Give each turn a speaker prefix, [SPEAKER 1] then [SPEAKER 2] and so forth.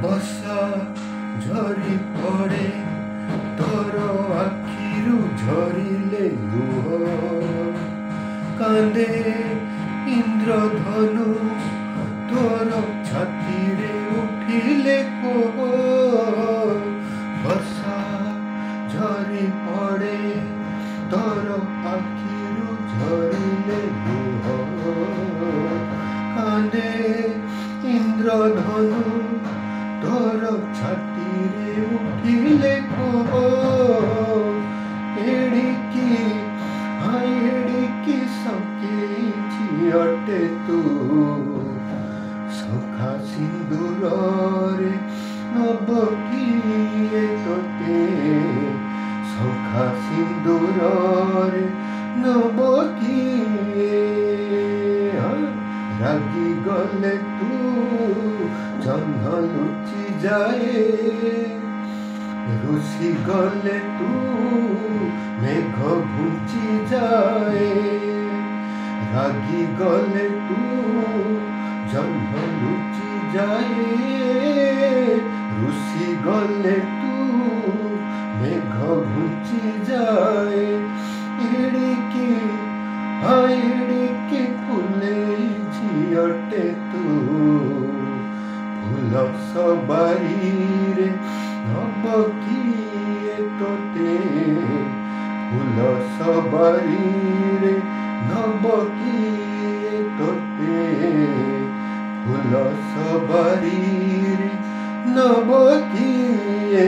[SPEAKER 1] ବର୍ଷା ଝରି ପଡ଼େ ତୋର ଆଖିରୁ ଝରିଲେ ଲୁହ କାନ୍ଦେ ଇନ୍ଦ୍ରଧନୁ ତୋର ଛାତିରେ ଉଠିଲେ କୋହ ବର୍ଷା ଝରି ପଡ଼େ ତୋର ଆଖିରୁ ଝରିଲେ ଲୁହ କାନ୍ଦେ ଇନ୍ଦ୍ରଧନୁ ତୋର ଛାତିରେ ଉଠିଲେ କୋହ ଏଡ଼ିକି ସକେଇଛି ଅଟେ ତୁ ସଖା ସିନ୍ଦୁରରେ ନବ କିଏ ତୋତେ ସଖା ସିନ୍ଦୁରରେ ନବ କିଏ ରାଗି ଗଲେ ତୁ ଜହ୍ନ ଲୁଚି ଯାଏ ରୁଷି ଗଲେ ତୁ ମେଘ ଘୁଞ୍ଚି ଯାଏ ରାଗି ଗଲେ ତୁ ଜହ୍ନ ଲୁଚି ଯାଏ ରୁଷି ଗଲେ ତୁ ମେଘ ଘୁଞ୍ଚି ଯାଏ ଏଡ଼ିକି ଫୁଲେଇଛି ଅଟେ ତୁ ଫୁଲ ସବାରିରେ ନବ କିଏ ତୋତେ ଫୁଲ ସବାରିରେ ନବ କିଏ ତୋତେ ଫୁଲ ସବାରିରେ ନବ କିଏ